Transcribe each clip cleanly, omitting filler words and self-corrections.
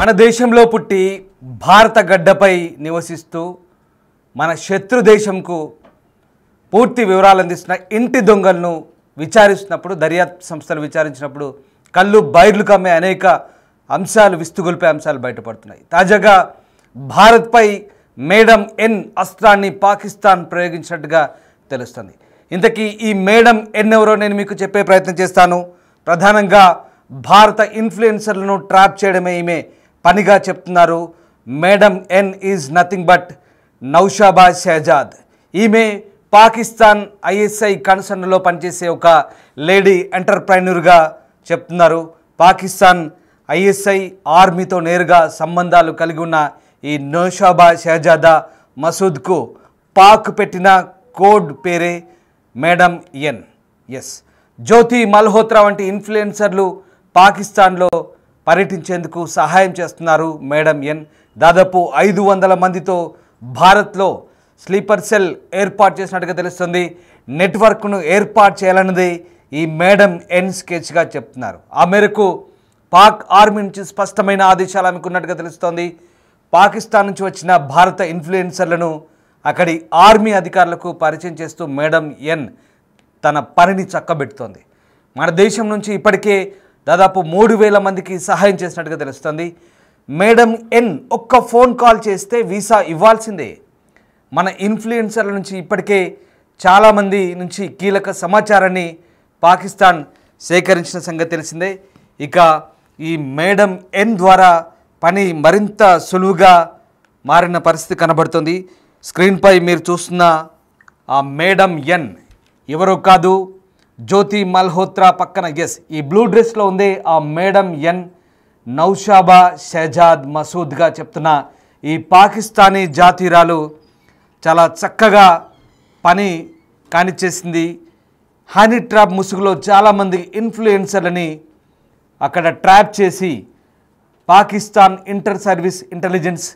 మన దేశంలో పుట్టి భారత గడ్డపై నివసిస్తూ మన శత్రు దేశంకు పూర్తి వివరాలు అందిస్తున్న ఇంటి దొంగలను విచారిస్తున్నప్పుడు దర్యాప్తు సంస్థలు విచారించినప్పుడు కళ్ళు బైర్లు కమ్మే అనేక అంశాలు విస్తుగొల్పే అంశాలు బయటపడుతున్నాయి. తాజాగా భారత్పై మేడం ఎన్ అస్త్రాన్ని పాకిస్తాన్ ప్రయోగించినట్టుగా తెలుస్తుంది. ఇంతకీ ఈ మేడం ఎన్ ఎవరో నేను మీకు చెప్పే ప్రయత్నం చేస్తాను. ప్రధానంగా భారత ఇన్ఫ్లుయెన్సర్లను ట్రాప్ చేయడమే ఈమె పనిగా చెప్తున్నారు. Madam and is nothing but Naushaba Shahzad. ఈమె పాకిస్తాన్ ఐఎస్ఐ కన్సర్న్లో పనిచేసే ఒక లేడీ ఎంటర్ప్రైనర్గా చెప్తున్నారు. పాకిస్తాన్ ఐఎస్ఐ ఆర్మీతో నేరుగా సంబంధాలు కలిగి ఉన్న ఈ నౌషాబా షహజాదా మసూద్కు పాక్ పెట్టిన కోడ్ పేరే మేడం ఎన్. ఎస్, జ్యోతి మల్హోత్రా వంటి ఇన్ఫ్లుయెన్సర్లు పాకిస్తాన్లో పర్యటించేందుకు సహాయం చేస్తున్నారు మేడం ఎన్. దాదాపు 500 మందితో భారత్లో స్లీపర్ సెల్ ఏర్పాటు చేసినట్టుగా తెలుస్తుంది. నెట్వర్క్ను ఏర్పాటు చేయాలన్నది ఈ మేడం ఎన్ స్కెచ్గా చెప్తున్నారు. ఆ మేరకు పాక్ ఆర్మీ నుంచి స్పష్టమైన ఆదేశాలు ఆమెకున్నట్టుగా తెలుస్తోంది. పాకిస్తాన్ నుంచి వచ్చిన భారత ఇన్ఫ్లుయెన్సర్లను అక్కడి ఆర్మీ అధికారులకు పరిచయం చేస్తూ మేడం ఎన్ తన పనిని చక్కబెడుతోంది. మన దేశం నుంచి ఇప్పటికే దాదాపు 3000 మందికి సహాయం చేసినట్టుగా తెలుస్తుంది. మేడం ఎన్ ఒక్క ఫోన్ కాల్ చేస్తే వీసా ఇవ్వాల్సిందే. మన ఇన్ఫ్లుయెన్సర్ల నుంచి ఇప్పటికే చాలామంది నుంచి కీలక సమాచారాన్ని పాకిస్తాన్ సేకరించిన సంగతి తెలిసిందే. ఇక ఈ మేడం ఎన్ ద్వారా పని మరింత సులువుగా మారిన పరిస్థితి కనబడుతుంది. స్క్రీన్పై మీరు చూస్తున్న ఆ మేడం ఎన్ ఎవరో కాదు, జ్యోతి మల్హోత్రా పక్కన ఈ బ్లూ డ్రెస్లో ఉందే ఆ మేడం ఎన్ నౌషాబా షహజాద్ మసూద్గా చెప్తున్న ఈ పాకిస్తానీ జాతీయురాలు చాలా చక్కగా పని కానిచ్చేసింది. హనీ ట్రాప్ ముసుగులో చాలామంది ఇన్ఫ్లుయెన్సర్లని అక్కడ ట్రాప్ చేసి పాకిస్తాన్ ఇంటర్ సర్వీస్ ఇంటెలిజెన్స్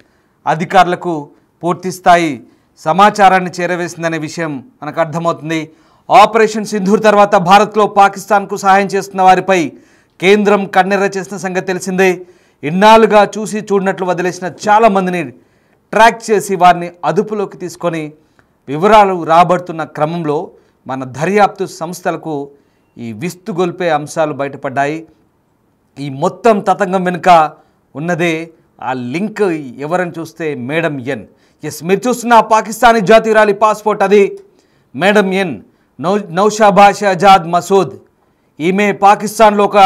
అధికారులకు పూర్తి స్థాయి సమాచారాన్ని చేరవేసిందనే విషయం మనకు అర్థమవుతుంది. ఆపరేషన్ సింధూర్ తర్వాత భారత్లో పాకిస్తాన్కు సహాయం చేస్తున్న వారిపై కేంద్రం కన్నెర్ర చేసిన సంగతి తెలిసిందే. ఇన్నాళ్ళుగా చూసి చూడనట్లు వదిలేసిన చాలామందిని ట్రాక్ చేసి వారిని అదుపులోకి తీసుకొని వివరాలు రాబడుతున్న క్రమంలో మన దర్యాప్తు సంస్థలకు ఈ విస్తుగొల్పే అంశాలు బయటపడ్డాయి. ఈ మొత్తం తతంగం వెనుక ఉన్నదే ఆ లింక్ ఎవరని చూస్తే మేడం ఎన్. ఎస్, మీరు చూస్తున్న పాకిస్తానీ జాతీయురాలి పాస్పోర్ట్ అది మేడం ఎన్ నౌషాబా షహజాద్ మసూద్. ఈమె పాకిస్తాన్లో ఒక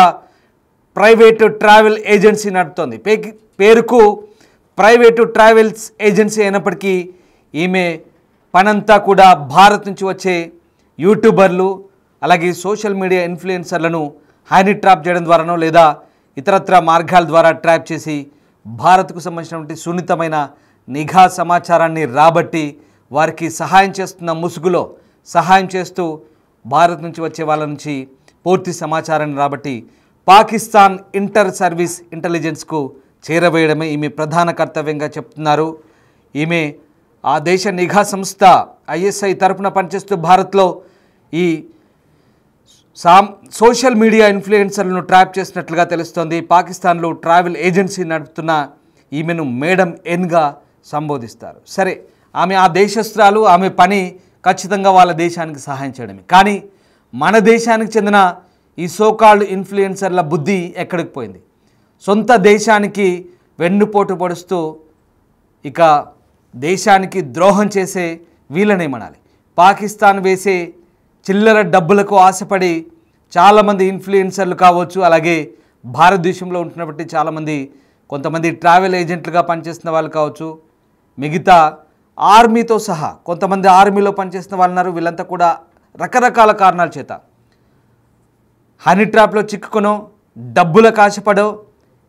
ప్రైవేటు ట్రావెల్ ఏజెన్సీ నడుపుతోంది. పేరుకు ప్రైవేటు ట్రావెల్స్ ఏజెన్సీ అయినప్పటికీ ఈమె పనంతా కూడా భారత్ నుంచి వచ్చే యూట్యూబర్లు అలాగే సోషల్ మీడియా ఇన్ఫ్లుయెన్సర్లను హనీ ట్రాప్ చేయడం ద్వారానో లేదా ఇతరత్ర మార్గాల ద్వారా ట్రాప్ చేసి భారత్కు సంబంధించినటువంటి సున్నితమైన నిఘా సమాచారాన్ని రాబట్టి వారికి సహాయం చేస్తున్న ముసుగులో సహాయం చేస్తూ భారత్ నుంచి వచ్చే వాళ్ళ నుంచి పూర్తి సమాచారాన్ని రాబట్టి పాకిస్తాన్ ఇంటర్ సర్వీస్ ఇంటెలిజెన్స్కు చేరవేయడమే ఈమె ప్రధాన కర్తవ్యంగా చెప్తున్నారు. ఈమె ఆ దేశ నిఘా సంస్థ ఐఎస్ఐ తరపున పనిచేస్తూ భారత్లో ఈ సోషల్ మీడియా ఇన్ఫ్లుయెన్సర్లను ట్రాప్ చేసినట్లుగా తెలుస్తోంది. పాకిస్తాన్లో ట్రావెల్ ఏజెన్సీ నడుపుతున్న ఈమెను మేడం ఎన్గా సంబోధిస్తారు. సరే, ఆమె ఆ దేశస్త్రాలు, ఆమె పని ఖచ్చితంగా వాళ్ళ దేశానికి సహాయం చేయడమే. కానీ మన దేశానికి చెందిన ఈ సోకాల్డ్ ఇన్ఫ్లుయెన్సర్ల బుద్ధి ఎక్కడికి పోయింది? సొంత దేశానికి వెన్నుపోటు పొడుస్తూ ఇక దేశానికి ద్రోహం చేసే వీళ్ళనేమనాలి? పాకిస్తాన్ వేసే చిల్లర డబ్బులకు ఆశపడి చాలామంది ఇన్ఫ్లుయెన్సర్లు కావచ్చు, అలాగే భారతదేశంలో ఉంటున్నప్పటి చాలామంది కొంతమంది ట్రావెల్ ఏజెంట్లుగా పనిచేస్తున్న వాళ్ళు కావచ్చు, మిగతా ఆర్మీతో సహా కొంతమంది ఆర్మీలో పనిచేస్తున్న వాళ్ళు ఉన్నారు. వీళ్ళంతా కూడా రకరకాల కారణాల చేత హనీ ట్రాప్లో చిక్కుకొనో, డబ్బులకు ఆశపడో,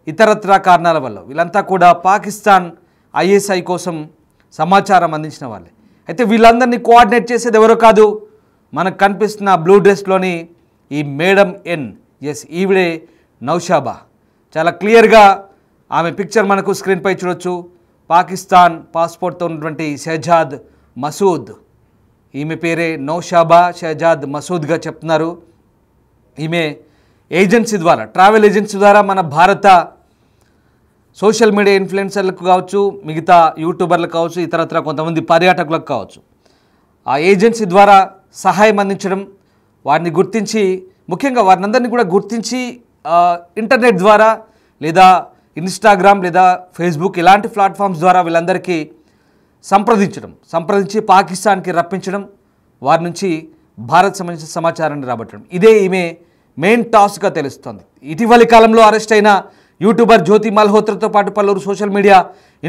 ఇతరత్ర కారణాల వల్ల వీళ్ళంతా కూడా పాకిస్తాన్ ఐఎస్ఐ కోసం సమాచారం అందించిన వాళ్ళే. అయితే వీళ్ళందరినీ కోఆర్డినేట్ చేసేది ఎవరో కాదు, మనకు కనిపిస్తున్న బ్లూ డ్రెస్లోని ఈ మేడం ఎన్. ఎస్, ఈవిడే నౌషాబా. చాలా క్లియర్గా ఆమె పిక్చర్ మనకు స్క్రీన్పై చూడొచ్చు. పాకిస్తాన్ పాస్పోర్ట్తో ఉన్నటువంటి షహజాద్ మసూద్, ఈమె పేరే నౌషాబా షహజాద్ మసూద్గా చెప్తున్నారు. ఈమె ఏజెన్సీ ద్వారా, ట్రావెల్ ఏజెన్సీ ద్వారా మన భారత సోషల్ మీడియా ఇన్ఫ్లుయెన్సర్లకు కావచ్చు, మిగతా యూట్యూబర్లకు కావచ్చు, ఇతరత్ర కొంతమంది పర్యాటకులకు కావచ్చు, ఆ ఏజెన్సీ ద్వారా సహాయం అందించడం, వారిని గుర్తించి, ముఖ్యంగా వారినందరినీ కూడా గుర్తించి ఇంటర్నెట్ ద్వారా లేదా ఇన్స్టాగ్రామ్ లేదా ఫేస్బుక్ ఇలాంటి ప్లాట్ఫామ్స్ ద్వారా వీళ్ళందరికీ సంప్రదించి పాకిస్తాన్కి రప్పించడం, వారి నుంచి భారత్ సంబంధించిన సమాచారాన్ని రాబట్టడం, ఇదే ఈమె మెయిన్ టాస్క్గా తెలుస్తోంది. ఇటీవలి కాలంలో అరెస్ట్ అయిన యూట్యూబర్ జ్యోతి మల్హోత్రాతో పాటు పలువురు సోషల్ మీడియా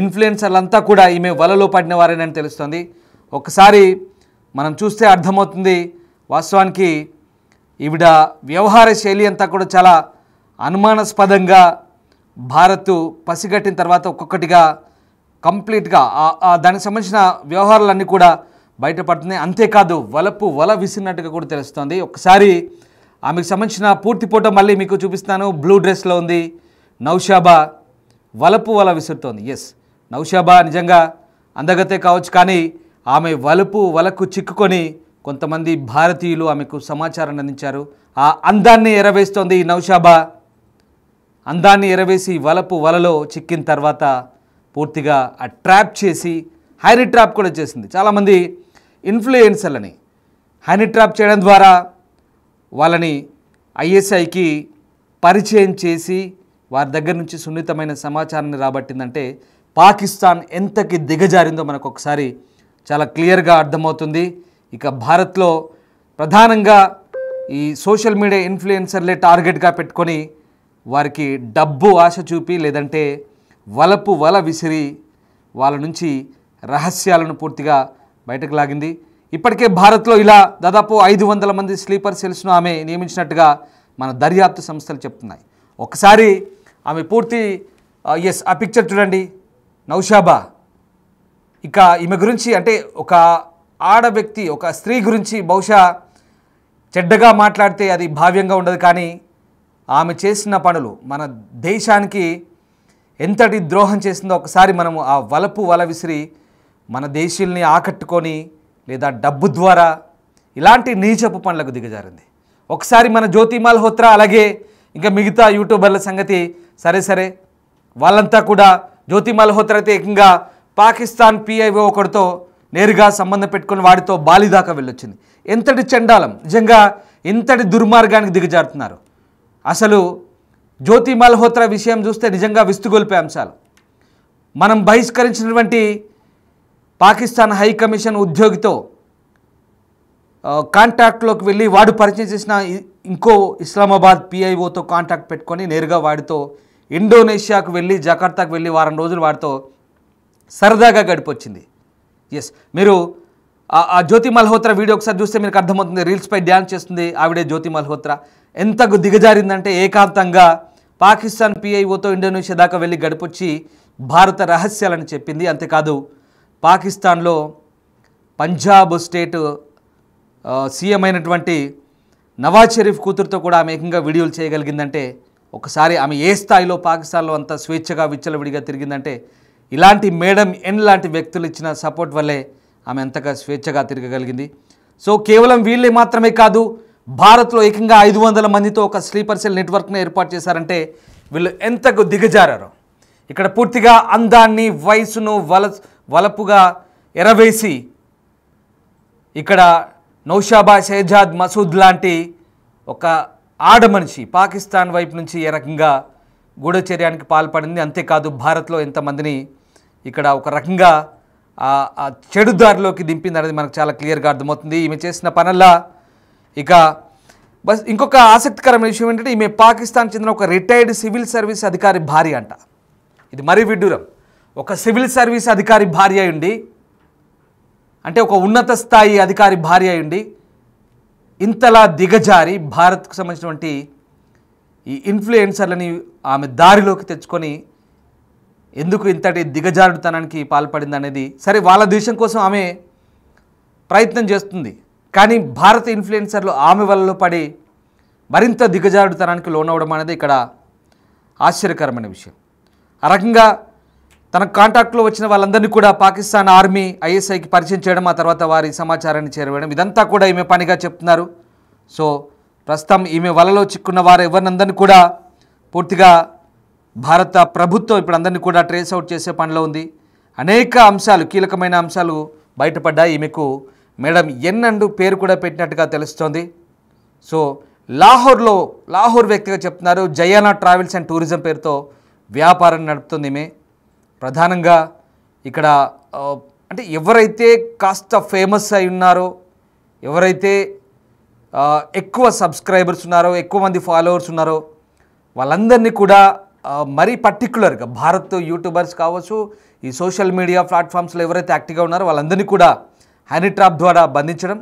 ఇన్ఫ్లుయెన్సర్లంతా కూడా ఈమె వలలో పడిన వారేనని తెలుస్తోంది. ఒకసారి మనం చూస్తే అర్థమవుతుంది, వాస్తవానికి ఈవిడ వ్యవహార శైలి అంతా కూడా చాలా అనుమానాస్పదంగా భారత్ పసిగట్టిన తర్వాత ఒక్కొక్కటిగా కంప్లీట్గా దానికి సంబంధించిన వ్యవహారాలన్నీ కూడా బయటపడుతున్నాయి. అంతేకాదు వల విసిరినట్టుగా కూడా తెలుస్తోంది. ఒకసారి ఆమెకు సంబంధించిన పూర్తి ఫోటో మళ్ళీ మీకు చూపిస్తాను. బ్లూ డ్రెస్లో ఉంది నౌషాబా, వల విసురుతోంది. ఎస్, నౌషాబా నిజంగా అందగతే కావచ్చు, కానీ ఆమె వలకు చిక్కుకొని కొంతమంది భారతీయులు ఆమెకు సమాచారాన్ని అందించారు. ఆ అందాన్ని ఎరవేస్తోంది ఈ నౌషాబా. అందాన్ని ఎరవేసి వలలో చిక్కిన తర్వాత పూర్తిగా ఆ ట్రాప్ చేసి హైనీ ట్రాప్ కూడా చేసింది. చాలామంది ఇన్ఫ్లుయెన్సర్లని హైనీ ట్రాప్ చేయడం ద్వారా వాళ్ళని ఐఎస్ఐకి పరిచయం చేసి వారి దగ్గర నుంచి సున్నితమైన సమాచారాన్ని రాబట్టిందంటే పాకిస్తాన్ ఎంతకి దిగజారిందో మనకు ఒకసారి చాలా క్లియర్గా అర్థమవుతుంది. ఇక భారత్లో ప్రధానంగా ఈ సోషల్ మీడియా ఇన్ఫ్లుయెన్సర్లే టార్గెట్గా పెట్టుకొని వారికి డబ్బు ఆశ చూపి లేదంటే వల విసిరి వాళ్ళ నుంచి రహస్యాలను పూర్తిగా బయటకు లాగింది. ఇప్పటికే భారత్లో ఇలా దాదాపు 500 మంది స్లీపర్ సెల్స్ను ఆమె నియమించినట్టుగా మన దర్యాప్తు సంస్థలు చెప్తున్నాయి. ఒకసారి ఆమె పూర్తి ఆ పిక్చర్ చూడండి, నౌషాబా. ఇక ఈమె గురించి అంటే ఒక ఆడ వ్యక్తి, ఒక స్త్రీ గురించి బహుశా చెడ్డగా మాట్లాడితే అది భావ్యంగా ఉండదు, కానీ ఆమె చేసిన పనులు మన దేశానికి ఎంతటి ద్రోహం చేసిందో ఒకసారి మనము ఆ వల విసిరి మన దేశీయుల్ని ఆకట్టుకొని లేదా డబ్బు ద్వారా ఇలాంటి నీచపు పనులకు దిగజారింది. ఒకసారి మన జ్యోతి మల్హోత్రా అలాగే ఇంకా మిగతా యూట్యూబర్ల సంగతి సరే, వాళ్ళంతా కూడా జ్యోతి మల్హోత్రా అయితే ఏకంగా పాకిస్తాన్ PIO ఒకరితో నేరుగా సంబంధం పెట్టుకొని వాడితో బాలి దాకా వెళ్ళొచ్చింది. ఎంతటి చండాలం, నిజంగా ఎంతటి దుర్మార్గానికి దిగజారుతున్నారు. అసలు జ్యోతి మల్హోత్రా విషయం చూస్తే నిజంగా విస్తుగొల్పే అంశాలు. మనం బహిష్కరించినటువంటి పాకిస్తాన్ హై కమిషన్ ఉద్యోగితో కాంటాక్ట్లోకి వెళ్ళి వాడు పరిచయం చేసిన ఇంకో ఇస్లామాబాద్ PIOతో కాంటాక్ట్ పెట్టుకొని నేరుగా వాడితో ఇండోనేషియాకు వెళ్ళి జకార్తాకు వెళ్ళి వారం రోజులు వాడితో సరదాగా గడిపొచ్చింది. ఎస్, మీరు ఆ జ్యోతి మల్హోత్రా వీడియో ఒకసారి చూస్తే మీకు అర్థమవుతుంది. రీల్స్పై డ్యాన్స్ చేస్తుంది ఆవిడే జ్యోతి మల్హోత్రా. ఎంతకు దిగజారిందంటే ఏకాంతంగా పాకిస్తాన్ PIOతో ఇండోనేషియా దాకా వెళ్ళి గడిపొచ్చి భారత రహస్యాలను చెప్పింది. అంతేకాదు పాకిస్తాన్లో పంజాబ్ స్టేట్ సీఎం అయినటువంటి నవాజ్ షరీఫ్ కూతురుతో కూడా ఆమె ఏకంగా వీడియోలు చేయగలిగిందంటే ఒకసారి ఆమె ఏ స్థాయిలో పాకిస్తాన్లో అంత స్వేచ్ఛగా విచ్చలవిడిగా తిరిగిందంటే ఇలాంటి మేడం లాంటి వ్యక్తులు ఇచ్చిన సపోర్ట్ వల్లే ఆమె అంతగా స్వేచ్ఛగా తిరగగలిగింది. సో కేవలం వీళ్ళే మాత్రమే కాదు, భారత్లో ఏకంగా 500 మందితో ఒక స్లీపర్ సెల్ నెట్వర్క్ను ఏర్పాటు చేశారంటే వీళ్ళు ఎంతకు దిగజారారో. ఇక్కడ పూర్తిగా అందాన్ని వయసును వలపుగా ఎరవేసి ఇక్కడ నౌషాబా షెహజాద్ మసూద్ లాంటి ఒక ఆడమనిషి పాకిస్తాన్ వైపు నుంచి ఏ రకంగా గూఢచర్యానికి పాల్పడింది. అంతేకాదు భారత్లో ఎంతమందిని ఇక్కడ ఒక రకంగా ఆ చెడు దారిలోకి దింపింది అనేది మనకు చాలా క్లియర్గా అర్థమవుతుంది. ఈమె చేసిన పనుల్లా ఇక బస్ ఇంకొక ఆసక్తికరమైన విషయం ఏంటంటే ఈమె పాకిస్తాన్ చెందిన ఒక రిటైర్డ్ సివిల్ సర్వీస్ అధికారి భార్య అంట. ఇది మరీ విడ్డూరం. ఒక సివిల్ సర్వీస్ అధికారి భార్య అయ్యుండి, అంటే ఒక ఉన్నత స్థాయి అధికారి భార్య అయ్యుండి ఇంతలా దిగజారి భారత్కు సంబంధించినటువంటి ఈ ఇన్ఫ్లుయెన్సర్లని ఆమె దారిలోకి తెచ్చుకొని ఎందుకు ఇంతటి దిగజారుతనానికి పాల్పడింది అనేది సరే, వాళ్ళ దేశం కోసం ఆమె ప్రయత్నం చేస్తుంది, కానీ భారత ఇన్ఫ్లుయెన్సర్లు ఆమె వలలో పడి మరింత దిగజారుతనానికి లోనవడం అనేది ఇక్కడ ఆశ్చర్యకరమైన విషయం. ఆ రకంగా తన కాంటాక్ట్లో వచ్చిన వాళ్ళందరినీ కూడా పాకిస్తాన్ ఆర్మీ ISIకి పరిచయం చేయడం, ఆ తర్వాత వారి సమాచారాన్ని చేరవేయడం, ఇదంతా కూడా ఈమె పనిగా చెప్తున్నారు. సో ప్రస్తుతం ఈమె వలలో చిక్కున్న వారు ఎవరినందరినీ కూడా పూర్తిగా భారత ప్రభుత్వం ఇప్పుడు అందరినీ కూడా ట్రేస్ అవుట్ చేసే పనిలో ఉంది. అనేక అంశాలు, కీలకమైన అంశాలు బయటపడ్డాయి. ఈమెకు మేడం ఎన్ అంటూ పేరు కూడా పెట్టినట్టుగా తెలుస్తోంది. సో లాహోర్ వ్యక్తిగా చెప్తున్నారు. జయానా ట్రావెల్స్ అండ్ టూరిజం పేరుతో వ్యాపారం నడుపుతుంది ఈమె. ప్రధానంగా ఇక్కడ అంటే ఎవరైతే కాస్త ఫేమస్ అయి ఉన్నారో, ఎవరైతే ఎక్కువ సబ్స్క్రైబర్స్ ఉన్నారో, ఎక్కువ మంది ఫాలోవర్స్ ఉన్నారో వాళ్ళందరినీ కూడా మరీ పర్టిక్యులర్గా భారత్ యూట్యూబర్స్ కావచ్చు, ఈ సోషల్ మీడియా ప్లాట్ఫామ్స్లో ఎవరైతే యాక్టివ్గా ఉన్నారో వాళ్ళందరినీ కూడా హనీ ట్రాప్ ద్వారా బంధించడం,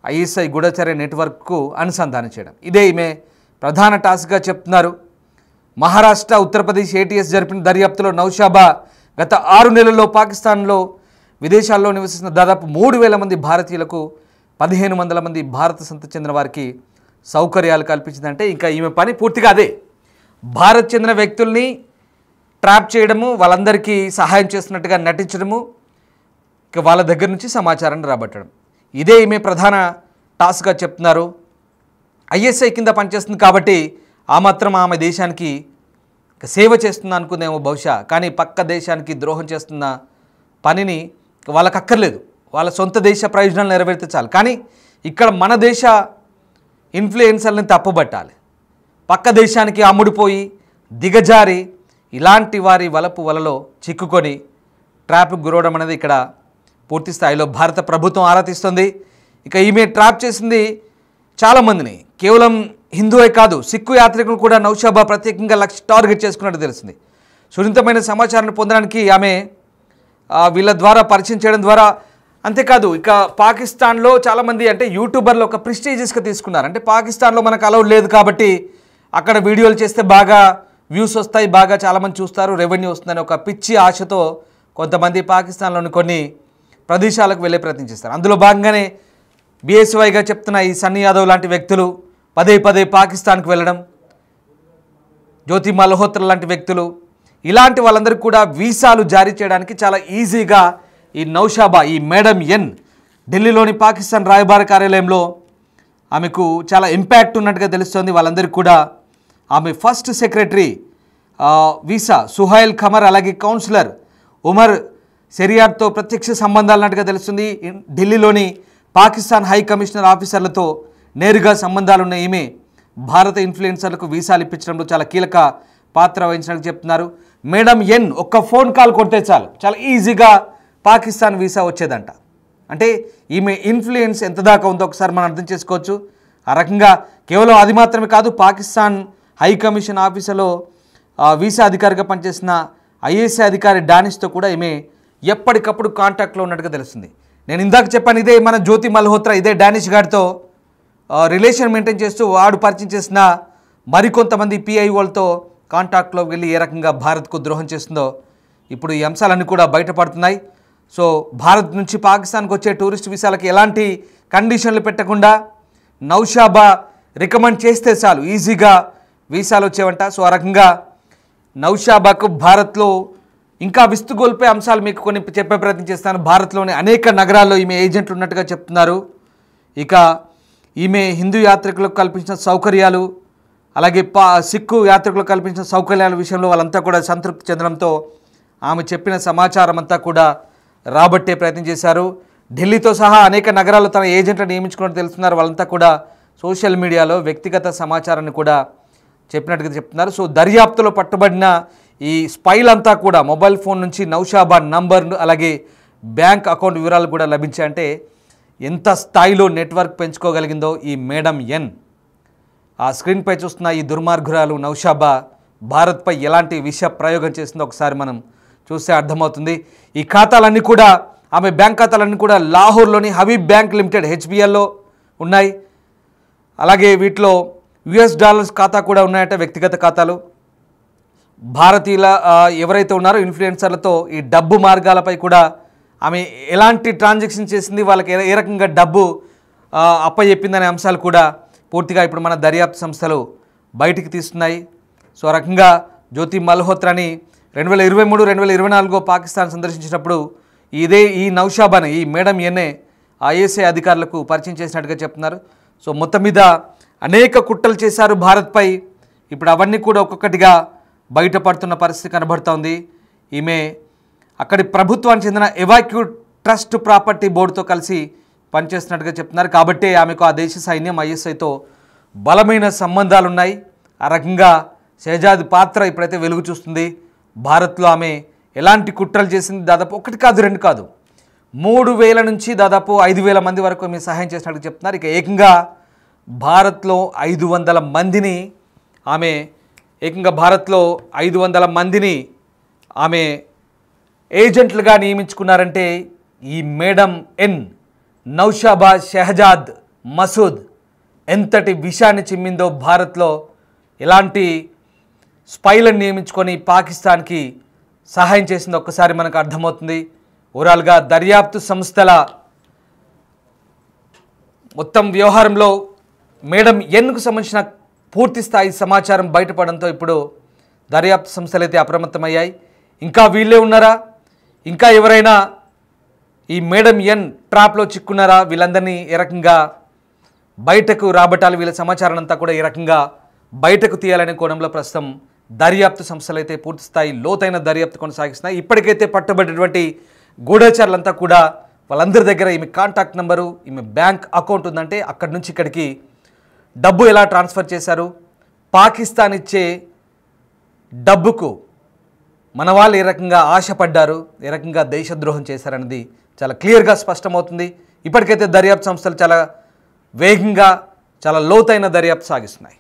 ఐఎస్ఐ గూఢచర్య నెట్వర్క్కు అనుసంధానం చేయడం, ఇదే ఈమె ప్రధాన టాస్క్గా చెప్తున్నారు. మహారాష్ట్ర, ఉత్తరప్రదేశ్, ఏటీఎస్ జరిపిన దర్యాప్తులో నౌషాబా గత 6 నెలల్లో పాకిస్తాన్లో, విదేశాల్లో నివసిస్తున్న దాదాపు 3,000 మంది భారతీయులకు 1,500 మంది భారత సంతతి చెందిన వారికి సౌకర్యాలు కల్పించిందంటే ఇంకా ఈమె పని పూర్తిగా అదే. భారత్ చెందిన వ్యక్తుల్ని ట్రాప్ చేయడము, వాళ్ళందరికీ సహాయం చేస్తున్నట్టుగా నటించడము, ఇక వాళ్ళ దగ్గర నుంచి సమాచారాన్ని రాబట్టడం, ఇదే ఈమె ప్రధాన టాస్క్గా చెప్తున్నారు. ఐఎస్ఐ కింద పనిచేస్తుంది కాబట్టి ఆ మాత్రం ఆమె దేశానికి సేవ చేస్తుంది అనుకుందేమో బహుశా. కానీ పక్క దేశానికి ద్రోహం చేస్తున్న పనిని వాళ్ళకి అక్కర్లేదు, వాళ్ళ సొంత దేశ ప్రయోజనాలు నెరవేరితే చాలు. కానీ ఇక్కడ మన దేశ ఇన్ఫ్లుయెన్సర్ని తప్పుబట్టాలి, పక్క దేశానికి అమ్ముడుపోయి దిగజారి ఇలాంటి వారి వలలో చిక్కుకొని ట్రాప్కు గురవడం అనేది ఇక్కడ పూర్తి స్థాయిలో భారత ప్రభుత్వం ఆరా తీస్తుంది. ఇక ఈమె ట్రాప్ చేసింది చాలామందిని, కేవలం హిందువే కాదు సిక్కు యాత్రికులు కూడా నౌషాబా ప్రత్యేకంగా టార్గెట్ చేసుకున్నట్టు తెలిసింది. సున్నితమైన సమాచారాన్ని పొందడానికి ఆమె వీళ్ళ ద్వారా పరిచయం చేయడం ద్వారా, అంతేకాదు ఇక పాకిస్తాన్లో చాలామంది అంటే యూట్యూబర్లు ఒక ప్రెస్టీజియస్గా తీసుకున్నారు. అంటే పాకిస్తాన్లో మనకు అలౌడ్ లేదు కాబట్టి అక్కడ వీడియోలు చేస్తే బాగా వ్యూస్ వస్తాయి, బాగా చాలామంది చూస్తారు, రెవెన్యూ వస్తుందని ఒక పిచ్చి ఆశతో కొంతమంది పాకిస్తాన్లోని కొన్ని ప్రదేశాలకు వెళ్ళే ప్రయత్నం చేస్తారు. అందులో భాగంగానే బీఎస్వైగా చెప్తున్న ఈ సన్నీ యాదవ్ లాంటి వ్యక్తులు పదే పాకిస్తాన్కి వెళ్ళడం, జ్యోతి మల్హోత్రా లాంటి వ్యక్తులు, ఇలాంటి వాళ్ళందరికీ కూడా వీసాలు జారీ చేయడానికి చాలా ఈజీగా ఈ నౌషాబా, ఈ మేడం ఎన్ ఢిల్లీలోని పాకిస్తాన్ రాయబార కార్యాలయంలో ఆమెకు చాలా ఇంపాక్ట్ ఉన్నట్టుగా తెలుస్తోంది. వాళ్ళందరికీ కూడా ఆమె first secretary visa Suhail Qamar, అలాగే కౌన్సిలర్ ఉమర్ షెరియార్తో ప్రత్యక్ష సంబంధాలు ఉన్నట్టుగా తెలుస్తుంది. ఢిల్లీలోని పాకిస్తాన్ హై కమిషనర్ ఆఫీసర్లతో నేరుగా సంబంధాలు ఉన్న ఈమె భారత ఇన్ఫ్లుయెన్సర్లకు వీసాలు ఇప్పించడంలో చాలా కీలక పాత్ర వహించినట్టు చెప్తున్నారు. మేడం ఎన్ ఒక్క ఫోన్ కాల్ కొడితే చాలు, చాలా ఈజీగా పాకిస్తాన్ వీసా వచ్చేదంట. అంటే ఈమె ఇన్ఫ్లుయెన్స్ ఎంత దాకా ఉందో ఒకసారి మనం అర్థం చేసుకోవచ్చు. ఆ రకంగా కేవలం అది మాత్రమే కాదు, పాకిస్తాన్ హై కమిషన్ ఆఫీసులో వీసా అధికారిగా పనిచేసిన ఐఏఎస్ఐ అధికారి డానిష్తో కూడా ఈమె ఎప్పటికప్పుడు కాంటాక్ట్లో ఉన్నట్టుగా తెలుస్తుంది. నేను ఇందాక చెప్పాను, ఇదే మన జ్యోతి మల్హోత్రా ఇదే డానిష్ గారితో రిలేషన్ మెయింటైన్ చేస్తూ వాడు పరిచయం చేసిన మరికొంతమంది పిఐఓలతో కాంటాక్ట్లో వెళ్ళి ఏ రకంగా భారత్కు ద్రోహం చేస్తుందో ఇప్పుడు ఈ అంశాలన్నీ కూడా బయటపడుతున్నాయి. సో భారత్ నుంచి పాకిస్తాన్కి వచ్చే టూరిస్ట్ వీసాలకి ఎలాంటి కండిషన్లు పెట్టకుండా నౌషాబా రికమెండ్ చేస్తే చాలు ఈజీగా వీసాలు వచ్చేవంట. సో ఆ రకంగా నౌషాబాకు భారత్లో ఇంకా విస్తుగొల్పే అంశాలు మీకు కొన్ని చెప్పే ప్రయత్నం చేస్తాను. భారత్లోని అనేక నగరాల్లో ఈమె ఏజెంట్లు ఉన్నట్టుగా చెప్తున్నారు. ఇక ఈమె హిందూ యాత్రికులకు కల్పించిన సౌకర్యాలు, అలాగే సిక్కు యాత్రికులకు కల్పించిన సౌకర్యాల విషయంలో వాళ్ళంతా కూడా సంతృప్తి చెందడంతో ఆమె చెప్పిన సమాచారం అంతా కూడా రాబట్టే ప్రయత్నం చేశారు. ఢిల్లీతో సహా అనేక నగరాల్లో తన ఏజెంట్లను నియమించుకున్నట్టు తెలుస్తున్నారు. వాళ్ళంతా కూడా సోషల్ మీడియాలో వ్యక్తిగత సమాచారాన్ని కూడా చెప్పినట్టుగా చెప్తున్నారు. సో దర్యాప్తులో పట్టుబడిన ఈ స్పైలంతా కూడా మొబైల్ ఫోన్ నుంచి నౌషాబా నంబర్, అలాగే బ్యాంక్ అకౌంట్ వివరాలు కూడా లభించాయంటే ఎంత స్థాయిలో నెట్వర్క్ పెంచుకోగలిగిందో ఈ మేడం ఎన్. ఆ స్క్రీన్పై చూస్తున్న ఈ దుర్మార్గురాలు నౌషాబా భారత్పై ఎలాంటి విష ప్రయోగం చేసిందో ఒకసారి మనం చూస్తే అర్థమవుతుంది. ఈ ఖాతాలన్నీ కూడా, ఆమె బ్యాంక్ ఖాతాలన్నీ కూడా లాహోర్లోని హబీబ్ బ్యాంక్ లిమిటెడ్ హెచ్బిఎల్లో ఉన్నాయి. అలాగే వీటిలో US$ ఖాతా కూడా ఉన్నాయట, వ్యక్తిగత ఖాతాలు. భారతీయుల ఎవరైతే ఉన్నారో ఇన్ఫ్లుయెన్సర్లతో ఈ డబ్బు మార్గాలపై కూడా ఆమె ఎలాంటి ట్రాన్సాక్షన్ చేసింది, వాళ్ళకి ఏ రకంగా డబ్బు అప్పచెప్పిందనే అంశాలు కూడా పూర్తిగా ఇప్పుడు మన దర్యాప్తు సంస్థలు బయటికి తీస్తున్నాయి. సో ఆ రకంగా జ్యోతి మల్హోత్రాని 2023-2024 పాకిస్తాన్ సందర్శించినప్పుడు ఈ నౌషాబాని, ఈ మేడం ఎన్ఏ ఐఎస్ఐ అధికారులకు పరిచయం చేసినట్టుగా చెప్తున్నారు. సో మొత్తం మీద అనేక కుట్రలు చేశారు భారత్పై. ఇప్పుడు అవన్నీ కూడా ఒక్కొక్కటిగా బయటపడుతున్న పరిస్థితి కనబడుతోంది. ఈమె అక్కడి ప్రభుత్వానికి చెందిన ఎవాక్యూట్ ట్రస్ట్ ప్రాపర్టీ బోర్డుతో కలిసి పనిచేస్తున్నట్టుగా చెప్తున్నారు. కాబట్టి ఆమెకు ఆ దేశ సైన్యం ఐఎస్ఐతో బలమైన సంబంధాలు ఉన్నాయి. ఆ రకంగా షహజాద్ పాత్ర ఇప్పుడైతే వెలుగు చూస్తుంది. భారత్లో ఆమె ఎలాంటి కుట్రలు చేసింది, దాదాపు 1 కాదు 2 కాదు 3,000 నుంచి దాదాపు 5,000 మంది వరకు ఆమె సహాయం చేసినట్టు చెప్తున్నారు. ఇక ఏకంగా భారత్లో 500 మందిని ఆమె ఏజెంట్లుగా నియమించుకున్నారంటే ఈ మేడం ఎన్ నౌషాబా షహజాద్ మసూద్ ఎంతటి విషయాన్ని చిమ్మిందో, భారత్లో ఎలాంటి స్పైలను నియమించుకొని పాకిస్తాన్కి సహాయం చేసిందో ఒక్కసారి మనకు అర్థమవుతుంది. ఓవరాల్గా దర్యాప్తు సంస్థల మొత్తం వ్యవహారంలో మేడం ఎన్కు సంబంధించిన పూర్తి స్థాయి సమాచారం బయటపడంతో ఇప్పుడు దర్యాప్తు సంస్థలు అయితే అప్రమత్తమయ్యాయి. ఇంకా వీళ్ళే ఉన్నారా, ఇంకా ఎవరైనా ఈ మేడం ఎన్ ట్రాప్లో చిక్కున్నారా, వీళ్ళందరినీ ఏ రకంగా బయటకు రాబట్టాలి, వీళ్ళ సమాచారం అంతా కూడా ఏ రకంగా బయటకు తీయాలనే కోణంలో ప్రస్తుతం దర్యాప్తు సంస్థలు అయితే పూర్తి స్థాయి లోతైన దర్యాప్తు కొనసాగిస్తున్నాయి. ఇప్పటికైతే పట్టుబడినటువంటి గూఢచారులంతా కూడా వాళ్ళందరి దగ్గర ఈమె కాంటాక్ట్ నెంబరు, ఈమె బ్యాంక్ అకౌంట్ ఉందంటే అక్కడి నుంచి ఇక్కడికి డబ్బు ఎలా ట్రాన్స్ఫర్ చేశారు, పాకిస్తాన్ ఇచ్చే డబ్బుకు మన వాళ్ళు ఏ రకంగా ఆశపడ్డారు, ఏ రకంగా దేశద్రోహం చేశారనేది చాలా క్లియర్గా స్పష్టమవుతుంది. ఇప్పటికైతే దర్యాప్తు సంస్థలు చాలా వేగంగా చాలా లోతైన దర్యాప్తు సాగిస్తున్నాయి.